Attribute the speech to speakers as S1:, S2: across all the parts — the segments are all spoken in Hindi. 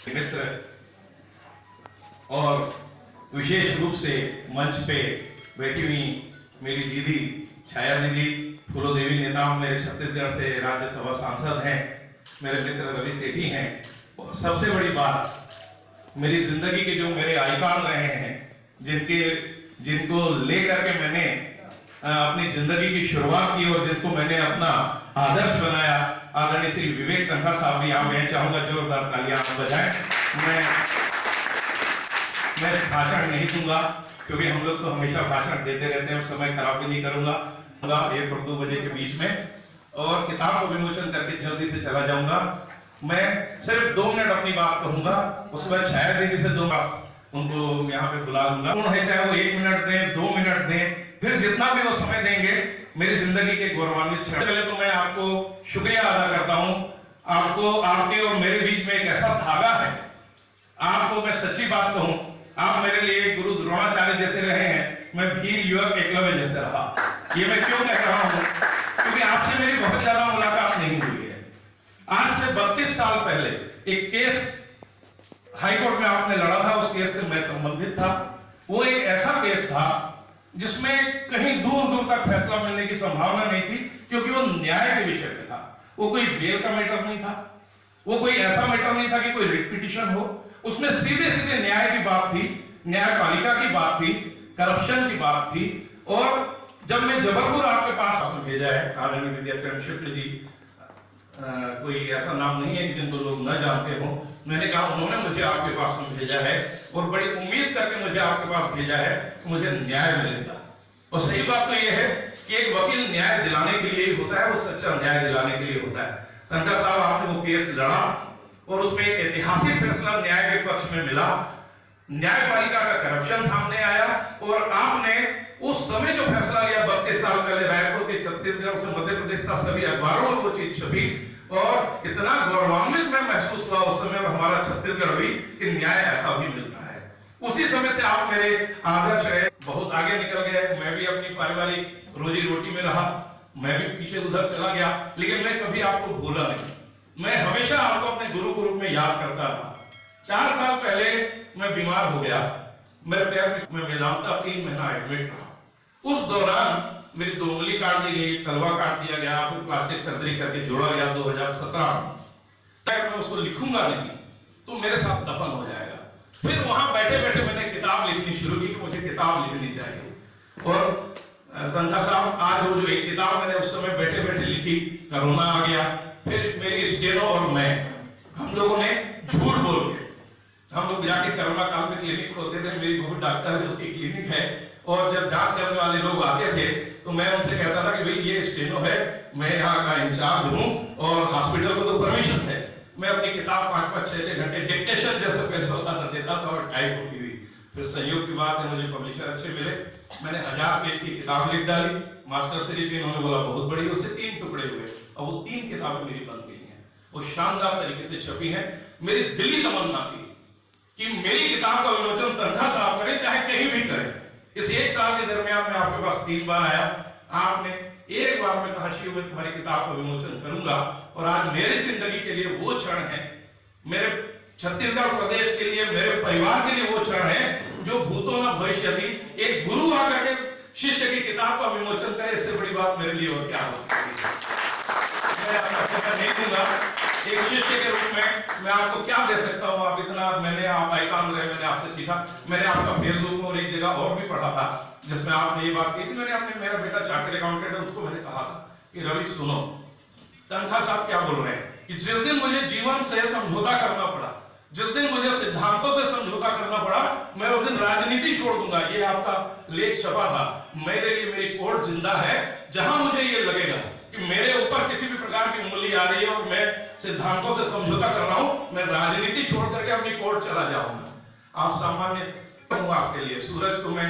S1: मित्र और विशेष रूप से मंच पे बैठी हुई मेरी दीदी छाया दीदी, फूलो देवी नेताम, मेरे छत्तीसगढ़ से राज्यसभा सांसद हैं, मेरे मित्र रवि सेठी हैं। और सबसे बड़ी बात, मेरी जिंदगी के जो मेरे आइकॉन रहे हैं, जिनको लेकर के मैंने अपनी जिंदगी की शुरुआत की और जिनको मैंने अपना आदर्श बनाया, आदरणीय श्री विवेक तनखा साहब भी यहाँ मैं चाहूंगा जोरदार तालियां बजाएं। मैं भाषण नहीं दूंगा क्योंकि हम लोग तो हमेशा भाषण देते रहते हैं, समय खराब भी नहीं करूंगा। 1 और 2 बजे के बीच में और किताब को विमोचन करके जल्दी से चला जाऊंगा। मैं सिर्फ 2 मिनट अपनी बात कहूंगा, उसके बाद छाया दीदी से 2 बात उनको यहाँ पे बुला लूंगा। है चाहे वो 1 मिनट दें, 2 मिनट दें, फिर जितना भी वो समय देंगे मेरी जिंदगी के गौरवान्वित क्षण। पहले तो मैं आपको शुक्रिया अदा करता हूँ। आपको, आपके और मेरे बीच में एक ऐसा धागा है। आपको मैं सच्ची बात कहूँ, आप मेरे लिए गुरु द्रोणाचार्य जैसे रहे हैं, मैं भील युवक एकलव्य जैसे रहा। ये मैं क्यों कह रहा हूँ? क्योंकि आपसे मेरी बहुत ज्यादा मुलाकात नहीं हुई है। आज से 32 साल पहले एक केस हाईकोर्ट में आपने लड़ा था, उस केस से मैं संबंधित था। वो एक ऐसा केस था जिसमें कहीं दूर दूर तक फैसला मिलने की संभावना नहीं थी, क्योंकि वो न्याय के विषय पे था। वो कोई बेल का मैटर नहीं था, वो कोई ऐसा मैटर नहीं था कि कोई रिट पिटीशन हो। उसमें सीधे सीधे न्याय की बात थी, न्यायपालिका की बात थी, करप्शन की बात थी। और जब मैं जबलपुर आपके पास भेजा है, आदरणीय विद्याचरण शुक्ल जी, कोई ऐसा नाम नहीं है कि जिनको लोग न जानते हो, मैंने कहा उन्होंने मुझे आपके पास में भेजा है और बड़ी उम्मीद करके मुझे आपके पास भेजा है कि मुझे न्याय मिलेगा। और सही बात तो यह है कि एक वकील न्याय दिलाने के लिए ही होता है, वो सच्चा न्याय दिलाने के लिए होता है। तनखा साहब, आपने वो केस लड़ा और उसमें एक ऐतिहासिक फैसला न्याय के पक्ष में मिला। न्यायपालिका का करप्शन सामने आया और आपने उस समय जो फैसला लिया 32 साल पहले, रायपुर के छत्तीसगढ़ से मध्य प्रदेश का सभी अखबारों में वो चीज छपी और इतना गौरवान्वित मैं महसूस हुआ उस समय, हमारा छत्तीसगढ़ भी, कि न्याय ऐसा भी मिलता है। उसी समय से आप मेरे आदर्श रहे, बहुत आगे निकल गए। मैं भी अपनी पारिवारिक रोजी रोटी में रहा, मैं भी पीछे उधर चला गया, लेकिन मैं कभी आपको भूला नहीं। मैं हमेशा आपको अपने गुरु के रूप में याद करता रहा। 4 साल पहले मैं बीमार हो गया, मेरे पैर में वेदांता 3 महीना एडमिट रहा। उस दौरान मेरी 2 उंगली काट दी गई, तलवा काट दिया गया, फिर प्लास्टिक सर्जरी करके जोड़ा गया 2017 में। मैं उसको लिखूंगा नहीं तो मेरे साथ दफन हो जाएगा। फिर वहां बैठे बैठे मैंने किताब लिखनी शुरू की कि मुझे किताब लिखनी चाहिए। और तनखा साहब, आज वो जो एक किताब मैंने उस समय बैठे बैठे लिखी, कोरोना आ गया, फिर मेरी स्टेनो और मैं, हम लोगों ने झूठ बोल के हम लोग जाके कोरोना काल में क्लिनिक खोलते थे। मेरी बहुत डॉक्टर है, उसकी क्लिनिक है, और जब जांच करने वाले लोग आते थे तो मैं उनसे कहता था कि भाई ये स्टेनो है, मैं यहाँ का इंचार्ज हूँ और हॉस्पिटल को तो परमिशन है। मैं अपनी किताब 5-5, 6-6 घंटे डिक्टेशन जैसे पेश होता था देता था और टाइप होती थी। फिर संयोग की बात है, मुझे पब्लिशर अच्छे मिले, मैंने 1000 पेज की किताब लिख डाली। मास्टर श्री भी उन्होंने बोला बहुत बड़ी, उससे 3 टुकड़े हुए और वो 3 किताबें मेरी बन गई हैं। वो शानदार तरीके से छपी हैं। मेरी दिली तमन्ना थी कि मेरी किताब का विमोचन तनखा साहब करें, चाहे कहीं भी करें। इस 1 साल के दरमियान मैं आपके पास 3 बार आया। आपने एक बार में कहा, शिव मैं तुम्हारी किताब का विमोचन करूंगा। और आज मेरी जिंदगी के लिए वो क्षण है, मेरे छत्तीसगढ़ प्रदेश के लिए, मेरे परिवार के लिए वो क्षण है जो भूतो न भविष्यति। एक गुरु आकर के शिष्य की किताब का विमोचन करे, इससे बड़ी बात मेरे लिए और क्या हो सकती है। मैं अपना समय नहीं दूंगा। एक शिष्य के रूप में मैं आपको क्या दे सकता हूँ? आप इतना, आप आइकॉन रहे, मैंने आपसे सीखा। मैंने आपका फेसबुक में और एक जगह और भी पढ़ा था जिसमें आपने ये बात की थी। मैंने अपने, मेरा बेटा चार्टर्ड अकाउंटेंट है, उसको मैंने कहा था कि रवि सुनो, तनखा साहब क्या बोल रहे हैं कि जिस दिन मुझे जीवन से समझौता करना पड़ा, जिस दिन मुझे सिद्धांतों से समझौता करना पड़ा, मैं उस दिन राजनीति छोड़ दूंगा। ये आपका लेख छपा था। मेरे लिए मेरी कोर्ट जिंदा है। जहां मुझे ये लगेगा कि मेरे ऊपर किसी भी प्रकार की उंगली आ रही है और मैं सिद्धांतों से समझौता कर रहा हूं, मैं राजनीति छोड़ करके अपनी कोर्ट चला जाऊंगा। आप सामान्य हूं आपके लिए, सूरज को मैं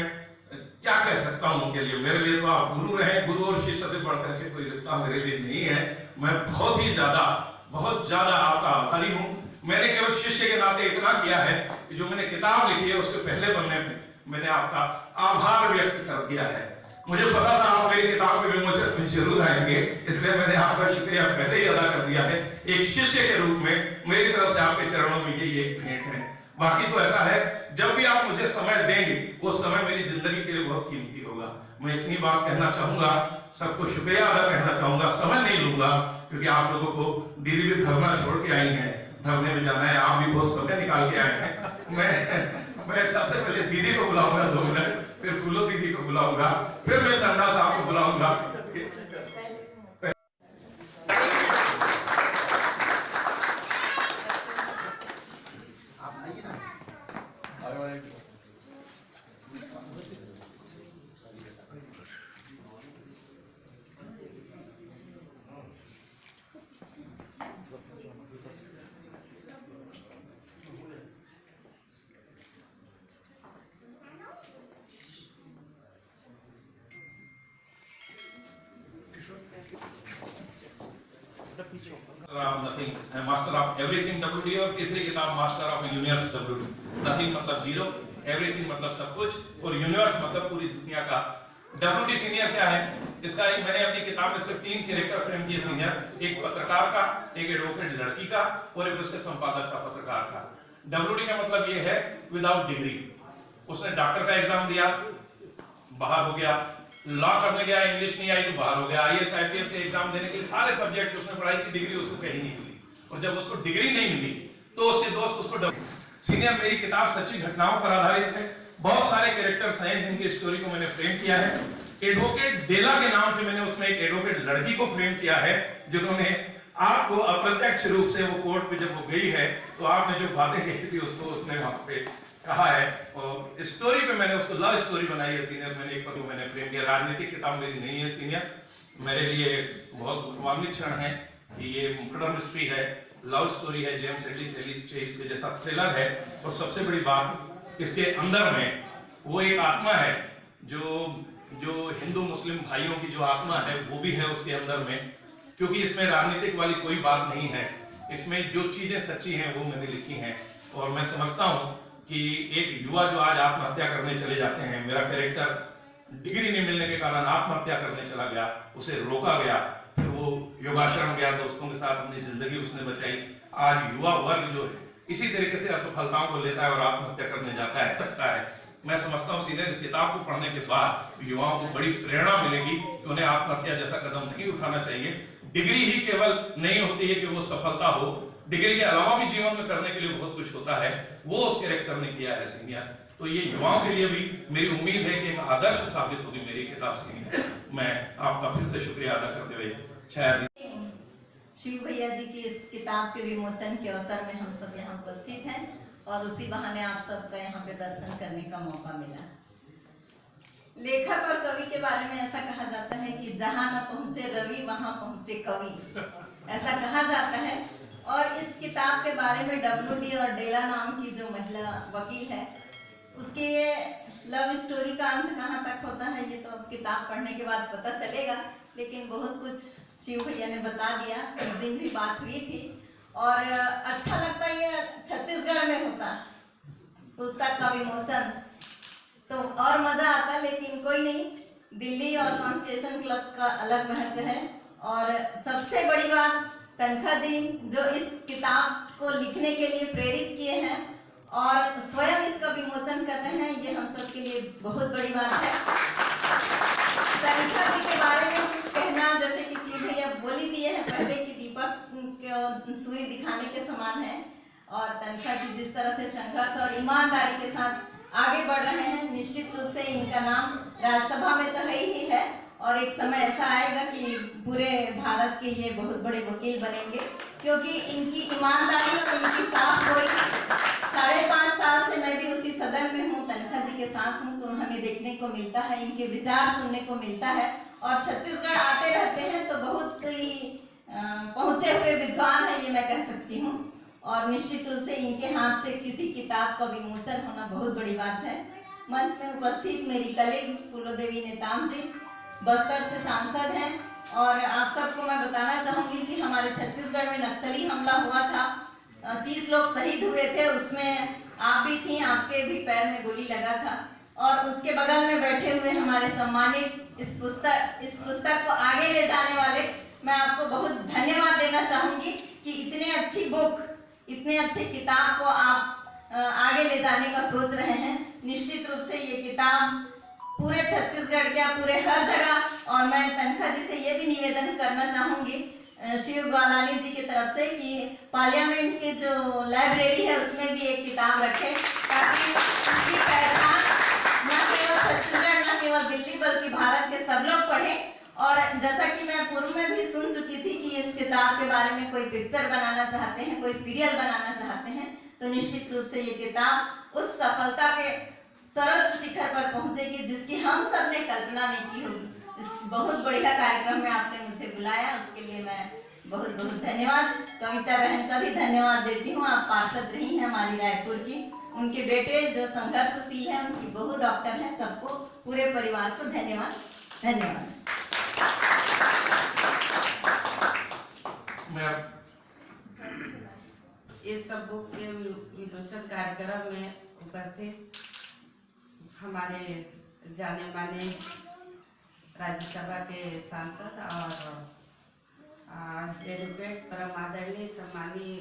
S1: क्या कह सकता हूं उनके लिए। मेरे लिए तो आप गुरु रहे, गुरु और शिष्य से बढ़कर के कोई रिश्ता मेरे लिए नहीं है। मैं बहुत ज्यादा आपका आभारी हूं। मैंने केवल शिष्य के नाते इतना किया है कि जो मैंने किताब लिखी है उसके पहले पन्ने में मैंने आपका आभार व्यक्त कर दिया है। मुझे पता था आप मेरी किताब के विमोचन में जरूर आएंगे, इसलिए मैंने आपका शुक्रिया पहले ही अदा कर दिया है। एक शिष्य के रूप में मेरी तरफ से आपके चरणों में यही एक भेंट है। बाकी तो ऐसा है, जब भी आप मुझे समय देंगे वो समय मेरी जिंदगी के लिए बहुत कीमती होगा। मैं इतनी बात कहना चाहूंगा, सबको शुक्रिया अदा करना चाहूंगा, समय नहीं लूंगा क्योंकि आप लोगों को दीदी भी धरना छोड़ के आई हैं, धरने में जाना है, आप भी बहुत समय निकाल के आए हैं। मैं सबसे पहले दीदी को बुलाऊंगा 2 मिनट, फिर फूलो दीदी को बुलाऊंगा, फिर मैं धरना साहब को बुलाऊंगा। Nothing, master of everything WD, और तीसरी किताब master of universe WD। Nothing मतलब जीरो, एवरीथिंग मतलब सब कुछ, और यूनिवर्स मतलब पूरी दुनिया का। WD सीनियर क्या है? इसका एक मैंने अपनी किताब में सिर्फ 3 कैरेक्टर फ्रेम किए सीनियर, एक पत्रकार का, एक एडवोकेट लड़की का, और एक उसके संपादक का पत्रकार का। WD का मतलब ये है विदाउट डिग्री। उसने डॉक्टर का एग्जाम दिया, बाहर हो गया, लॉ करने गया, इंग्लिश नहीं आई तो बाहर हो गया, IAS IPS के एग्जाम देने के लिए सारे सब्जेक्ट उसने पढ़ाई की, डिग्री उसको कहीं नहीं मिली। और जब उसको डिग्री नहीं मिली तो उसके दोस्त उसको सीनियर, मेरी किताब सच्ची घटनाओं पर आधारित है। बहुत सारे कैरेक्टर्स हैं जिनकी स्टोरी को मैंने फ्रेम किया है। एडवोकेट डेला के नाम से मैंने उसमें एक एडवोकेट लड़की को फ्रेम किया है, जिन्होंने आपको अप्रत्यक्ष रूप से वो कोर्ट पे जब वो गई है तो आपने जो बातें कही थी उसको उसने वहां पे कहा है। और स्टोरी पे मैंने उसको लव स्टोरी बनाई है सीनियर। मैंने एक पत्र मैंने फ्रेम किया। राजनीतिक किताब मेरी नहीं है सीनियर, मेरे लिए बहुत गौरवान्वित क्षण है कि ये मर्डर मिस्ट्री है, लव स्टोरी है, जेम्स हेडली चेज के जैसा थ्रिलर है। और सबसे बड़ी बात, इसके अंदर में वो एक आत्मा है जो हिंदू मुस्लिम भाइयों की जो आत्मा है वो भी है उसके अंदर में, क्योंकि इसमें राजनीतिक वाली कोई बात नहीं है। इसमें जो चीजें सच्ची हैं वो मैंने लिखी हैं। और मैं समझता हूँ कि एक युवा जो आज आत्महत्या करने चले जाते हैं, मेरा कैरेक्टर डिग्री नहीं मिलने के कारण आत्महत्या करने चला गया, उसे रोका गया, फिर वो योगाश्रम गया, दोस्तों के साथ अपनी जिंदगी उसने बचाई। आज युवा वर्ग जो है इसी तरीके से असफलताओं को लेता है और आत्महत्या करने जाता है, सकता है। मैं समझता हूँ सीनियर, इस किताब को पढ़ने के बाद युवाओं को बड़ी प्रेरणा मिलेगी कि उन्हें आत्महत्या जैसा कदम नहीं उठाना चाहिए। डिग्री ही केवल नहीं होती है कि वो सफलता हो, डिग्री के अलावा भी जीवन में करने के लिए बहुत कुछ होता है, वो उस कैरेक्टर ने किया है सीनियर। तो ये युवाओं के लिए भी मेरी उम्मीद है कि एक आदर्श साबित होगी मेरी किताब सीनियर। मैं आपका फिर से शुक्रिया अदा करते हुए शायद
S2: शिव भैया जी की इस किताब के विमोचन के अवसर में हम सब यहाँ उपस्थित हैं और उसी बहाने आप सबका यहाँ पे दर्शन करने का मौका मिला। लेखक और कवि के बारे में ऐसा कहा जाता है कि जहाँ न पहुँचे रवि वहाँ पहुँचे कवि, ऐसा कहा जाता है। और इस किताब के बारे में WD और डेला नाम की जो महिला वकील है, उसकी ये लव स्टोरी का अंत कहाँ तक होता है ये तो अब किताब पढ़ने के बाद पता चलेगा, लेकिन बहुत कुछ शिव भैया ने बता दिया। उस दिन भी बात हुई थी और अच्छा लगता ये छत्तीसगढ़ में होता पुस्तक का विमोचन तो और मजा आता, लेकिन कोई नहीं, दिल्ली और कॉन्स्टिट्यूशन क्लब का अलग महत्व है। और सबसे बड़ी बात, तनखा जी जो इस किताब को लिखने के लिए प्रेरित किए हैं और स्वयं इसका विमोचन कर रहे हैं, ये हम सब के लिए बहुत बड़ी बात है। तनखा जी के बारे में कुछ कहना, जैसे कि शिव भैया बोली दिए हैं पहले कि दीपक को सूर्य दिखाने के समान है, और तनखा जी जिस तरह से संघर्ष और ईमानदारी के साथ आगे बढ़ रहे हैं, निश्चित रूप से इनका नाम राज्यसभा में तो है ही है और एक समय ऐसा आएगा कि पूरे भारत के ये बहुत बड़े वकील बनेंगे, क्योंकि इनकी ईमानदारी और इनकी साफ गोई। 5.5 साल से मैं भी उसी सदन में हूँ, तनखा जी के साथ हूँ, तो हमें देखने को मिलता है, इनके विचार सुनने को मिलता है। और छत्तीसगढ़ आते रहते हैं तो बहुत ही पहुंचे हुए विद्वान है, ये मैं कह सकती हूँ। और निश्चित रूप से इनके हाथ से किसी किताब का विमोचन होना बहुत बड़ी बात है। मंच में उपस्थित मेरी कलीग फूलो देवी नेताम जी बस्तर से सांसद हैं, और आप सबको मैं बताना चाहूंगी कि हमारे छत्तीसगढ़ में नक्सली हमला हुआ था, 30 लोग शहीद हुए थे, उसमें आप भी थी, आपके भी पैर में गोली लगा था। और उसके बगल में बैठे हुए हमारे सम्मानित इस पुस्तक को आगे ले जाने वाले, मैं आपको बहुत धन्यवाद देना चाहूंगी कि इतने अच्छी बुक, इतने अच्छे किताब को आप आगे ले जाने का सोच रहे हैं। निश्चित रूप से ये किताब पूरे छत्तीसगढ़ के, पूरे हर जगह, और मैं तनखा जी से ये भी निवेदन करना चाहूंगी शिव ग्वालानी जी की तरफ से कि पार्लियामेंट के जो लाइब्रेरी है उसमें भी एक किताब रखें, ताकि उसकी पहचान न केवल छत्तीसगढ़, न केवल दिल्ली, बल्कि भारत के सब लोग पढ़ें। और जैसा कि मैं पूर्व में भी सुन चुकी थी कि इस किताब के बारे में कोई पिक्चर बनाना चाहते हैं, कोई सीरियल बनाना चाहते हैं, तो निश्चित रूप से ये किताब उस सफलता के सर्वोच्च शिखर पर पहुंचेगी जिसकी हम सब ने कल्पना नहीं की होगी। इस बहुत बढ़िया कार्यक्रम में आपने मुझे बुलाया, उसके लिए मैं बहुत बहुत धन्यवाद। कविता बहन का भी धन्यवाद देती हूँ, आप पार्षद रही हैं हमारी रायपुर की। उनके बेटे जो संघर्षशील हैं, उनकी बहू डॉक्टर हैं, सबको, पूरे परिवार को धन्यवाद। धन्यवाद।
S3: इस सब बुक के विमोचन कार्यक्रम में उपस्थित हमारे जाने माने राज्यसभा के सांसद और एडवोकेट परम आदरणीय सम्मानीय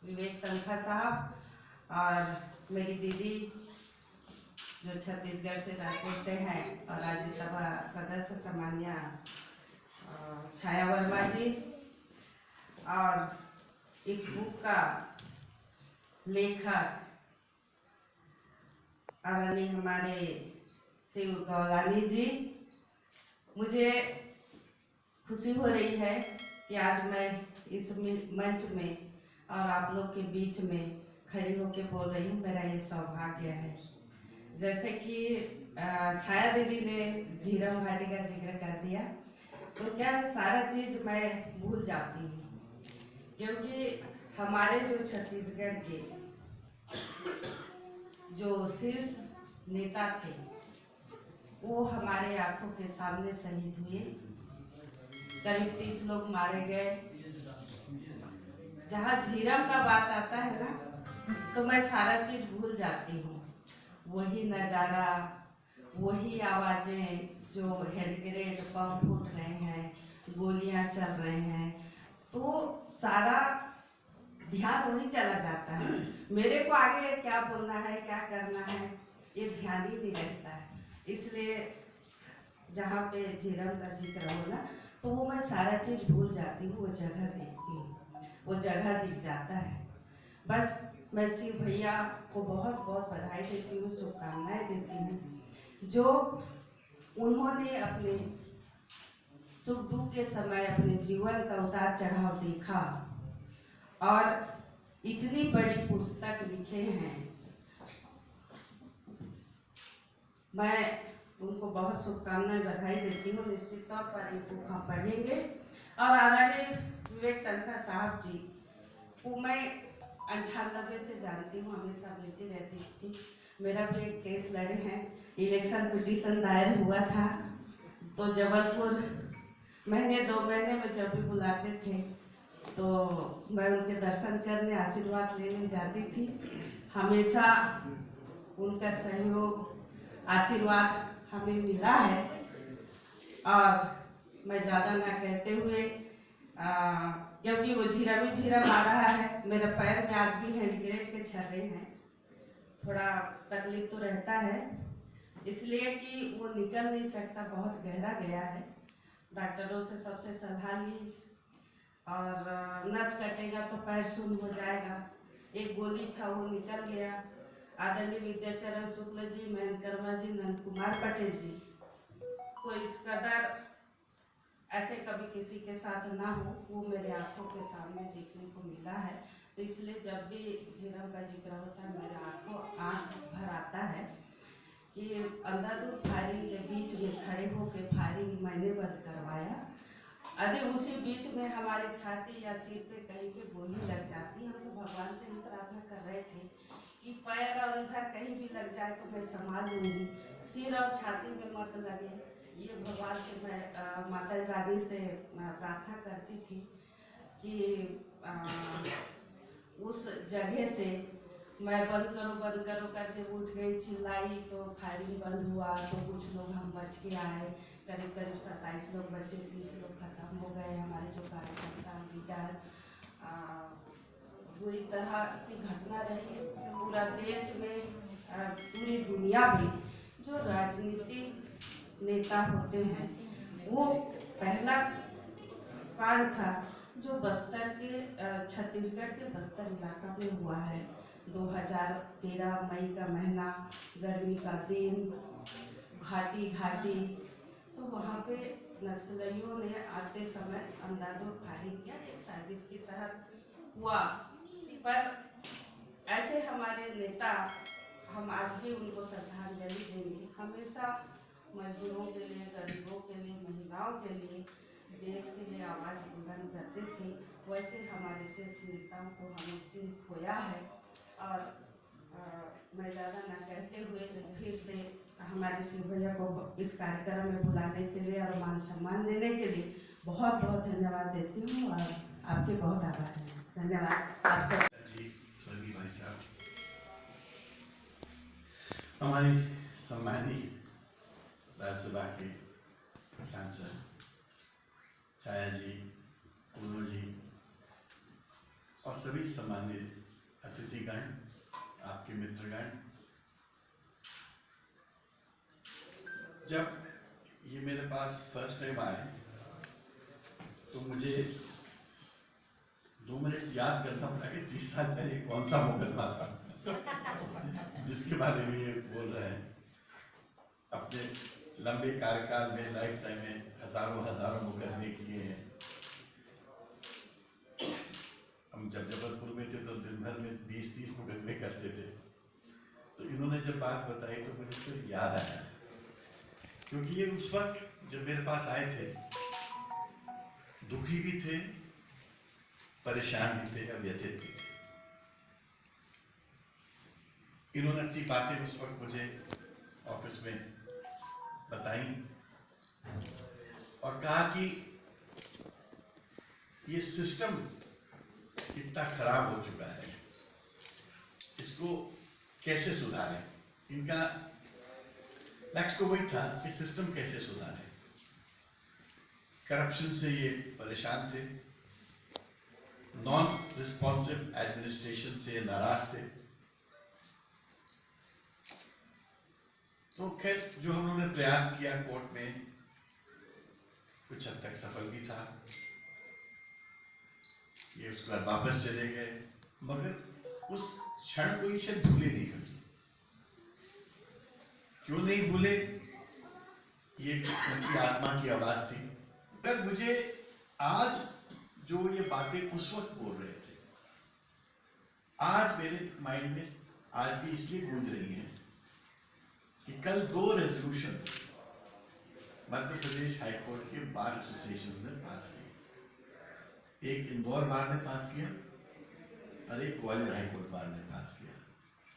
S3: विवेक तनखा साहब, और मेरी दीदी जो छत्तीसगढ़ से, रायपुर से हैं, और राज्यसभा सदस्य सम्मान्य छाया वर्मा जी, और इस बुक का लेखक आदरणीय हमारे शिव ग्वालानी जी। मुझे खुशी हो रही है कि आज मैं इस मंच में और आप लोग के बीच में खड़ी होकर बोल रही हूँ। मेरा ये सौभाग्य है। जैसे कि छाया दीदी ने झीरम घाटी का जिक्र कर दिया, तो क्या सारा चीज़ मैं भूल जाती हूँ, क्योंकि हमारे जो छत्तीसगढ़ के जो शीर्ष नेता थे वो हमारे आंखों के सामने शहीद हुए। करीब 30 लोग मारे गए। जहाँ झीरम का बात आता है ना, तो मैं सारा चीज भूल जाती हूँ। वही नज़ारा, वही आवाजें, जो हेड ग्रेड बम फूट रहे हैं, गोलियां चल रहे हैं, तो सारा ध्यान वही चला जाता है। मेरे को आगे क्या बोलना है, क्या करना है, ये ध्यान ही नहीं रहता है। इसलिए जहाँ पे झीरम का जिक्र होला, तो वो मैं सारा चीज़ भूल जाती हूँ, वो जगह देखती हूँ, वो जगह दिख जाता है। बस मैं शिव भैया को बहुत बहुत बधाई देती हूँ, शुभकामनाएं देती हूँ, जो उन्होंने अपने सुख दुख के समय अपने जीवन का उतार चढ़ाव देखा और इतनी बड़ी पुस्तक लिखे हैं। मैं उनको बहुत शुभकामनाएं, बधाई देती हूँ। निश्चित तौर पर इनको हम पढ़ेंगे। और आदरणीय विवेक तनखा साहब जी को मैं 98 से जानती हूँ, हमेशा मिलती रहती थी। मेरा भी एक केस लड़े हैं, इलेक्शन पिटीशन दायर हुआ था, तो जबलपुर महीने 2 महीने में जब भी बुलाते थे तो मैं उनके दर्शन करने, आशीर्वाद लेने जाती थी। हमेशा उनका सहयोग, आशीर्वाद हमें मिला है। और मैं ज़्यादा ना कहते हुए, क्योंकि वो झीरम आ रहा है, मेरे पैर में आज भी हैंडग्रेड के छर्रे हैं, थोड़ा तकलीफ तो रहता है, इसलिए कि वो निकल नहीं सकता, बहुत गहरा गया है। डॉक्टरों से सबसे सलाह ली, और नस कटेगा तो पैर सुन्न हो जाएगा। एक गोली था वो निकल गया। आदरणीय विद्याचरण शुक्ल जी, महेंद्र कर्मा जी, नंद कुमार पटेल जी को इस कदर ऐसे कभी किसी के साथ ना हो, वो मेरे आंखों के सामने देखने को मिला है। तो इसलिए जब भी झीरम का जिक्र होता है, मेरे आँख भर आता है कि अंधाधुंध फायरिंग के बीच में खड़े होकर फायरिंग मैंने बंद करवाया। यदि उसी बीच में हमारे छाती या सिर पे कहीं पे गोली लग जाती, हम तो भगवान से ही प्रार्थना कर रहे थे कि पैर और इधर कहीं भी लग जाए तो मैं संभाल लूँगी, सिर और छाती में मत लगे। ये भगवान से मैं माता रानी से प्रार्थना करती थी कि उस जगह से मैं बंद करो करके उठ गई, चिल्लाई तो फायरिंग बंद हुआ। तो कुछ लोग हम बच के आए, करीब करीब 27 लोग बचे, 30 लोग खत्म हो गए। हमारे जो कार्यकर्ता लीडर, बुरी तरह की घटना रही। पूरा देश में, पूरी दुनिया में जो राजनीतिक नेता होते हैं, वो पहला कांड था जो बस्तर के, छत्तीसगढ़ के बस्तर इलाका में हुआ है। 2013 मई का महीना, गर्मी का दिन, घाटी, तो वहाँ पे नक्सलियों ने आते समय अंधाधुंध फायरिंग किया, एक साजिश की तरह हुआ। पर ऐसे हमारे नेता, हम आज भी उनको श्रद्धांजलि देंगे। हमेशा मजदूरों के लिए, गरीबों के लिए, महिलाओं के लिए, देश के लिए आवाज़ बुलंद करते थे। वैसे हमारे श्रेष्ठ नेताओं को हम इस दिन खोया है। और मैं ज़्यादा ना कहते हुए फिर से हमारे शिव भैया को इस कार्यक्रम में बुलाने के लिए और मान सम्मान देने के लिए बहुत बहुत धन्यवाद देती हूँ, और आपके बहुत आभार है। धन्यवाद आप सब
S4: जी। सभी भाई साहब, हमारी सम्मानीय राज्यसभा के सांसद छाया जी, पूनू जी और सभी सम्मानित अतिथिगण, आपके मित्रगण, जब ये मेरे पास फर्स्ट टाइम आए तो मुझे 2 मिनट याद करना पड़ा कि 30 साल पहले कौन सा मुकदमा था जिसके बारे में ये बोल रहे हैं। अपने लंबे कार्यकाल में, लाइफ टाइम में हजारों मुकदमे किए हैं। हम जब जबलपुर में थे तो दिन भर में 20-30 मुकदमे करते थे। तो इन्होंने जब बात बताई तो मुझे फिर याद आया, क्योंकि ये उस वक्त जब मेरे पास आए थे, दुखी भी थे, परेशान भी थे, व्यथित भी थे। इन्होंने अपनी बातें उस वक्त मुझे ऑफिस में बताई और कहा कि ये सिस्टम कितना खराब हो चुका है, इसको कैसे सुधारें। इनका लक्ष्य तो वही था कि सिस्टम कैसे सुधारें। करप्शन से ये परेशान थे, नॉन रिस्पॉन्सिव एडमिनिस्ट्रेशन से नाराज थे। तो खैर, जो उन्होंने प्रयास किया कोर्ट में, कुछ हद तक सफल भी था। ये उसके बाद वापस चले गए, मगर उस क्षण को ये भूले नहीं कभी। क्यों नहीं भूले? ये उनकी आत्मा की आवाज थी। अगर मुझे आज जो ये बातें उस वक्त बोल रहे थे, आज मेरे माइंड में आज भी इसलिए गूंज रही हैं कि कल 2 रेजोल्यूशंस मध्य प्रदेश हाईकोर्ट के बार एसोसिएशन ने पास किए। एक इंदौर बार ने पास किया और एक ग्वालियर हाईकोर्ट बार ने पास किया।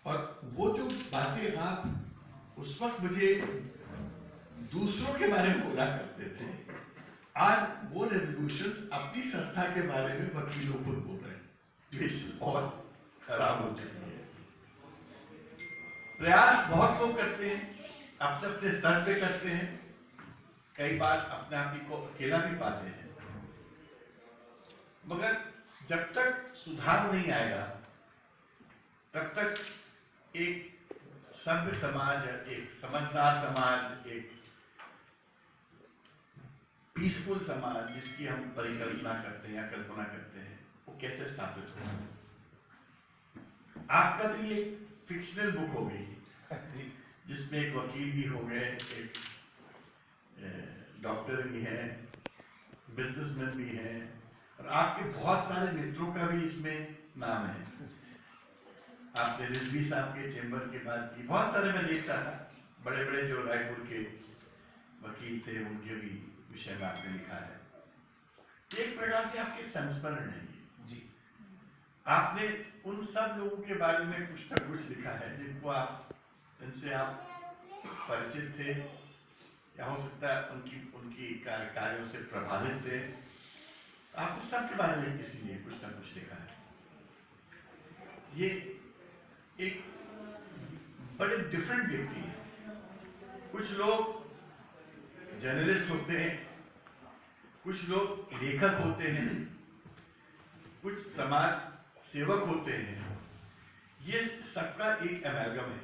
S4: और वो जो बातें आप उस वक्त मुझे दूसरों के बारे में बोला करते थे, आज वो रेजोल्यूशंस अपनी संस्था के बारे में वकीलों को बोल रहे हैं, जो इससे और खराब हो चुकी है। प्रयास बहुत लोग करते हैं, अपने अपने स्तर पे करते हैं, कई बार अपने आप ही को अकेला भी पाते हैं, मगर जब तक सुधार नहीं आएगा तब तक एक सभ्य समाज, एक समझदार समाज, एक पीसफुल समाज जिसकी हम परिकल्पना करते हैं या कल्पना करते हैं, वो कैसे स्थापित होगा। आपका तो ये फिक्शनल बुक हो गई जिसमें एक वकील भी हो गए, एक डॉक्टर भी है, बिजनेसमैन भी है, और आपके बहुत सारे मित्रों का भी इसमें नाम है। आपने रिजवी साहब के चेंबर की बात की, बहुत सारे मैं देखता था, बड़े बड़े जो रायपुर के वकील थे उनके भी विषय में आपने लिखा है। एक प्रकार से आपके संस्मरण है जी। आपने उन सब लोगों के बारे में कुछ न कुछ लिखा है जिनसे आप परिचित थे, या हो सकता है उनकी कार्यों से प्रभावित थे। आपने सबके बारे में किसी ने कुछ न कुछ लिखा है। ये एक बड़े डिफरेंट व्यक्ति हैं। कुछ लोग जर्नलिस्ट होते हैं, कुछ लोग लेखक होते हैं, कुछ समाज सेवक होते हैं। ये सबका एक अमेलगम है।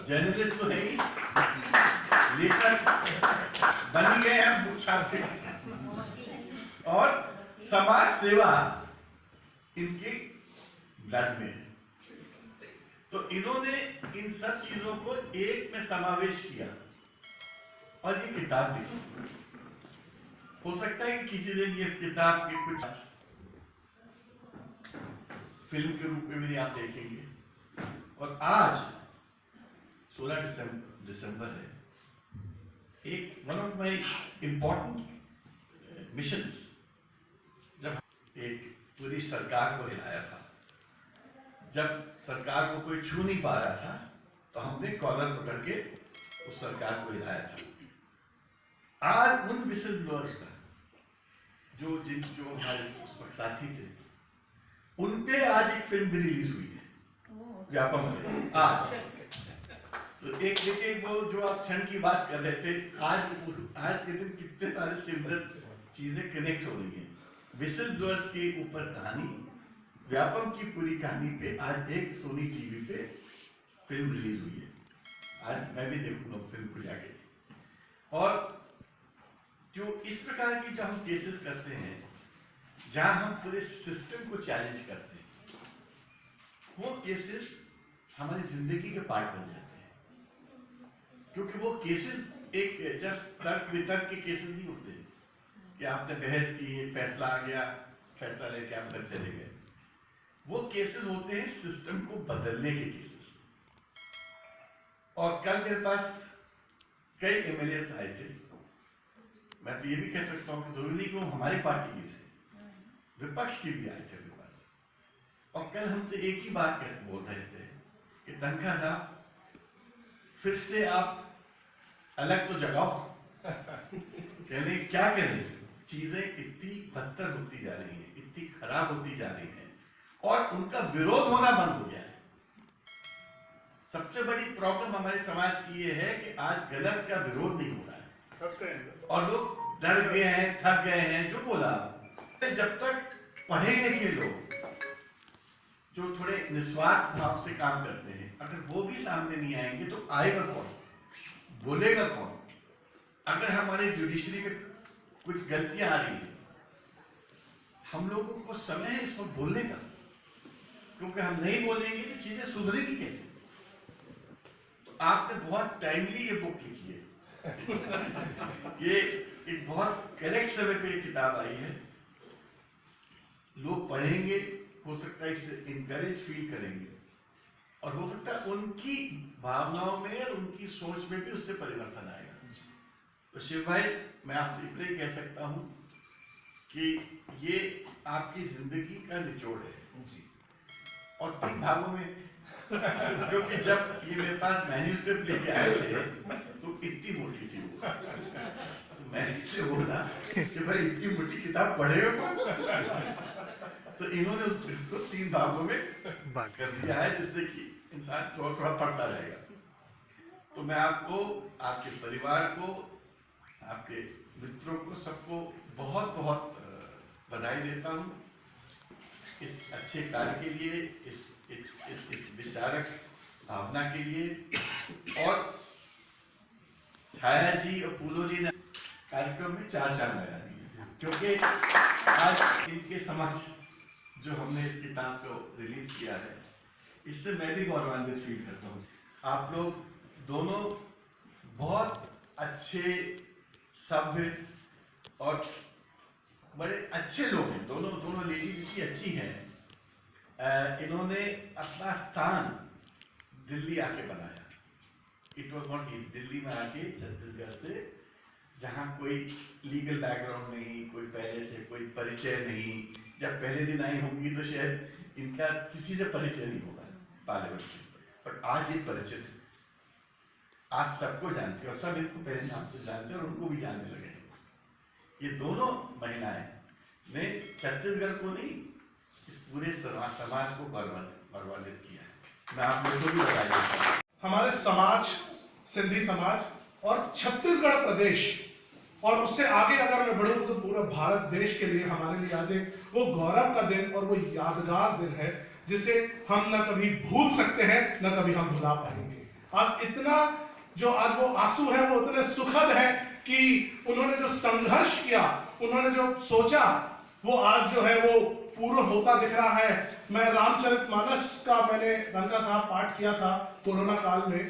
S4: जर्नलिस्ट तो नहीं, लेखक बन ही गए हैं बुक छापते, और समाज सेवा इनके ब्लड में है। तो इन्होंने इन सब चीजों को एक में समावेश किया और ये किताब लिखी। हो सकता है कि किसी दिन ये किताब के कुछ फिल्म के रूप में भी आप देखेंगे। और आज 16 दिसंबर है। एक one of my important missions, जब एक पूरी सरकार को हिलाया था, जब सरकार को कोई छू नहीं पा रहा था, तो हमने कॉलर पकड़ के उस सरकार को हिलाया था। आज उन विसिल ब्लोअर्स का जो हमारे उस वक्त साथी थे, उन पे आज एक फिल्म भी रिलीज हुई है व्यापम में आज। तो एक वो जो आप क्षण की बात कर रहे थे, आज के दिन कितने सारे सिमिलर चीजें कनेक्ट हो रही हैं। विसिल ब्लोअर्स के ऊपर कहानी, व्यापम की पूरी कहानी पे आज एक सोनी टीवी पे फिल्म रिलीज हुई है। आज मैं भी देखूंगा फिल्म को जाके। और जो इस प्रकार की जो हम केसेस करते हैं, जहां हम पूरे सिस्टम को चैलेंज करते हैं, वो केसेस हमारी जिंदगी के पार्ट बन जाते हैं। क्योंकि वो केसेस एक जस्ट तर्क वितर्क के केसेस नहीं होते कि आपने बहस की, फैसला आ गया, फैसला लेके आप घर चले गए। वो केसेस होते हैं सिस्टम को बदलने के केसेस। और कल मेरे पास कई एमएलएस आए थे। मैं तो ये भी कह सकता हूँ कि जरूरी नहीं कि वो हमारी पार्टी के थे, विपक्ष के भी आए थे मेरे पास। और कल हमसे एक ही बात बोल रहे थे कि तनखा साहब, फिर से आप अलग तो जगाओ। कहने क्या करें, चीजें इतनी बदतर होती जा रही हैं, इतनी खराब होती जा रही हैं, और उनका विरोध होना बंद हो गया है। सबसे बड़ी प्रॉब्लम हमारे समाज की ये है कि आज गलत का विरोध नहीं हो रहा है, और लोग डर गए हैं, थक गए हैं। जो बोला, जब तक पढ़े लिखे लोग जो थोड़े निस्वार्थ भाव से काम करते हैं, अगर वो भी सामने नहीं आएंगे तो आएगा कौन, बोलेगा कौन? अगर हमारे जुडिशरी में कुछ गलतियां आ रही हैं, हम लोगों को समय है इसमें बोलने का, क्योंकि हम नहीं बोलेंगे तो चीजें सुधरेगी कैसे? तो आपने बहुत टाइमली ये बुक लिखी है। ये एक बहुत करेक्ट समय पे ये किताब आई है। लोग पढ़ेंगे, हो सकता है इससे इनकरेज फील करेंगे, और हो सकता है उनकी भावनाओं में और उनकी सोच में भी उससे परिवर्तन आएगा। तो शिव भाई, मैं आपसे इतना ही कह सकता हूं कि ये आपकी जिंदगी का निचोड़ है, और 3 भागों में। क्योंकि जब ये मेरे पास मैन्यूस्क्रिप्ट लेके आए थे तो इतनी मोटी थी वो। तो मैंने इससे बोला कि भाई इतनी मोटी किताब पढ़ेगा कौन? तो इन्होंने उसको 3 भागों में कर दिया है, जिससे कि इंसान थोड़ा थोड़ा पढ़ता रहेगा। तो मैं आपको, आपके परिवार को, आपके मित्रों को, सबको बहुत बहुत बधाई देता हूँ इस अच्छे कार्य के लिए, इस विचारक भावना के लिए। और छाया जी और पूलो जी ने कार्यक्रम में 4 चांद लगा दिए, क्योंकि आज इनके समक्ष जो हमने इस किताब को रिलीज किया है, इससे मैं भी गौरवान्वित फील करता हूँ। आप लोग दोनों बहुत अच्छे, सभ्य और बड़े अच्छे लोग हैं। दोनों लेडीज इतनी अच्छी हैं। इन्होंने अपना स्थान दिल्ली आके बनाया। It was not easy, Delhi में आके छत्तीसगढ़ से, जहाँ कोई लीगल बैकग्राउंड नहीं, कोई पहले से कोई परिचय नहीं। जब पहले दिन आई होंगी तो शायद इनका किसी से परिचय नहीं होगा पार्लियामेंट से, पर आज ये परिचित है, आज सबको जानते हैं, और सब इनको पहले नाम से जानते हैं और उनको भी जानने लगे। ये दोनों महिलाएं ने छत्तीसगढ़ को नहीं, इस पूरे समाज को बर्बादित किया है। मैं आप लोगों को भी बताइए,
S5: हमारे समाज, सिंधी समाज और छत्तीसगढ़ प्रदेश और उससे आगे अगर मैं बढ़ूं तो पूरा भारत देश के लिए हमारे लिए आज एक वो गौरव का दिन और वो यादगार दिन है जिसे हम न कभी भूल सकते हैं न कभी हम भुला पाएंगे। आज इतना जो आज वो आंसू है वो इतने सुखद है कि उन्होंने जो संघर्ष किया, उन्होंने जो सोचा, वो आज जो है वो पूर्ण होता दिख रहा है। मैं रामचरितमानस का मैंने गंगा साहब पाठ किया था कोरोना काल में,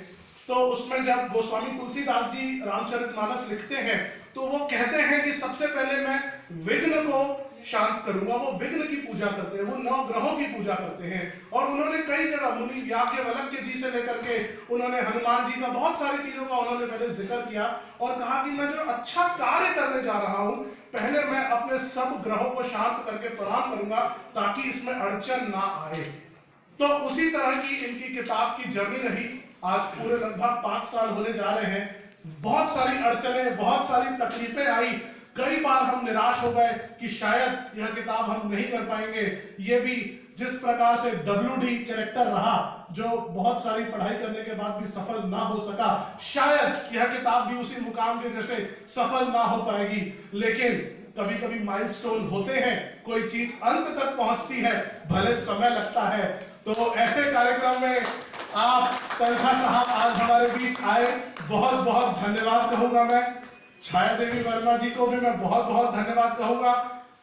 S5: तो उसमें जब गोस्वामी तुलसीदास जी रामचरितमानस लिखते हैं तो वो कहते हैं कि सबसे पहले मैं विघ्न को शांत करूंगा। वो विघ्न की पूजा करते हैं, वो 9 ग्रहों की पूजा करते हैं। और उन्होंने कई जगह मुनि याज्ञवल्क्य जी से लेकर के उन्होंने हनुमान जी का बहुत सारी चीजों का उन्होंने पहले जिक्र किया और कहा कि मैं जो अच्छा कार्य करने जा रहा हूं पहले मैं अपने सब ग्रहों को शांत करके प्रणाम करूंगा ताकि इसमें अड़चन ना आए। तो उसी तरह की इनकी किताब की जर्नी रही। आज पूरे लगभग 5 साल होने जा रहे हैं। बहुत सारी अड़चनें, बहुत सारी तकलीफें आई। कई बार हम निराश हो गए कि शायद यह किताब हम नहीं कर पाएंगे। ये भी जिस प्रकार से WD कैरेक्टर रहा जो बहुत सारी पढ़ाई करने के बाद भी सफल ना हो सका, शायद यह किताब भी उसी मुकाम के जैसे सफल ना हो पाएगी। लेकिन कभी कभी माइलस्टोन होते हैं, कोई चीज अंत तक पहुंचती है, भले समय लगता है। तो ऐसे कार्यक्रम में आप तनखा साहब आज हमारे बीच आए, बहुत बहुत धन्यवाद कहूंगा मैं। छाया देवी वर्मा जी को भी मैं बहुत बहुत धन्यवाद कहूंगा।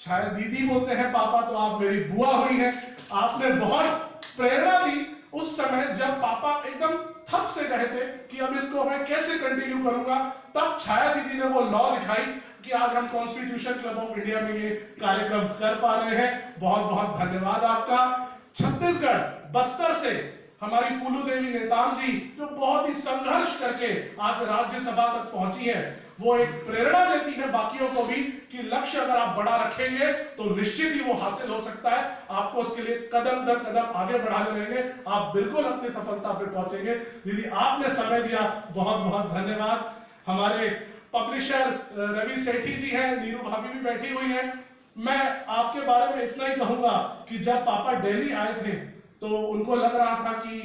S5: छाया दीदी बोलते हैं पापा, तो आप मेरी बुआ हुई हैं। आपने बहुत प्रेरणा दी उस समय जब पापा एकदम थक से गए थे कि अब इसको मैं कैसे कंटिन्यू करूंगा। तब छाया दीदी ने वो लॉ दिखाई कि आज हम कॉन्स्टिट्यूशन क्लब ऑफ इंडिया में ये कार्यक्रम कर पा रहे हैं। बहुत बहुत धन्यवाद आपका। छत्तीसगढ़ बस्तर से हमारी फूलू देवी नेताम जी जो बहुत ही संघर्ष करके आज राज्यसभा तक पहुंची है, वो एक प्रेरणा देती है बाकियों को भी कि लक्ष्य अगर आप बड़ा रखेंगे तो निश्चित ही वो हासिल हो सकता है। आपको उसके लिए कदम दर कदम आगे बढ़ाने रहेंगे, आप बिल्कुल अपनी सफलता पे पहुंचेंगे। दीदी आपने समय दिया, बहुत बहुत धन्यवाद। हमारे पब्लिशर रवि सेठी जी हैं, नीरू भाभी भी बैठी हुई हैं। मैं आपके बारे में इतना ही कहूंगा कि जब पापा दिल्ली आए थे तो उनको लग रहा था कि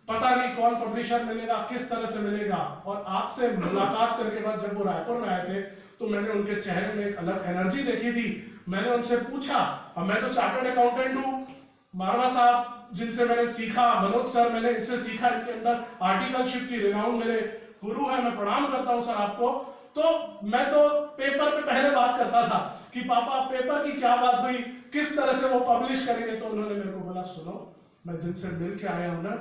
S5: पता नहीं कौन पब्लिशर मिलेगा, किस तरह से मिलेगा। और आपसे मुलाकात करके बाद जब वो रायपुर में आए थे तो मैंने उनके चेहरे में एक अलग एनर्जी देखी थी। मैंने उनसे पूछा, अब मैं तो चार्टर्ड अकाउंटेंट हूँ, मारवा साहब जिनसे मैंने सीखा, मनोज सर मैंने इनसे सीखा, इनके अंदर आर्टिकलशिप की रिनाउन मेरे गुरु है, मैं प्रणाम करता हूँ सर आपको। तो मैं तो पेपर पे पहले बात करता था कि पापा पेपर की क्या बात हुई, किस तरह से वो पब्लिश करेंगे। तो उन्होंने मेरे को बोला, सुनो मैं जिनसे मिल के आया हूं ना,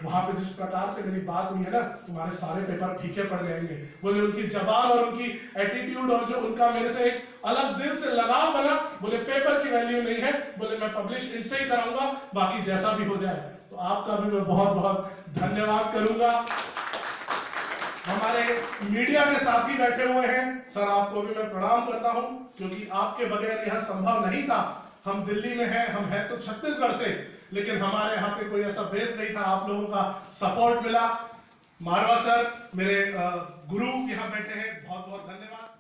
S5: वहां पे जिस प्रकार से मेरी बात हुई है ना, तुम्हारे सारे पेपर फीके पड़ जाएंगे। बोले उनकी जबान और उनकी एटीट्यूड और जो उनका मेरे से एक अलग दिल से लगाव बना, बोले पेपर की वैल्यू नहीं है, बोले मैं पब्लिश इनसे ही कराऊंगा, बाकी जैसा भी हो जाए। तो आपका भी मैं बहुत बहुत धन्यवाद करूंगा। हमारे मीडिया के साथी बैठे हुए हैं, सर आपको भी मैं प्रणाम करता हूं क्योंकि आपके बगैर यह संभव नहीं था। हम दिल्ली में हैं, हम हैं तो छत्तीसगढ़ से, लेकिन हमारे यहाँ पे कोई ऐसा बेस नहीं था, आप लोगों का सपोर्ट मिला। मारवा सर मेरे गुरु यहाँ बैठे हैं, बहुत बहुत धन्यवाद।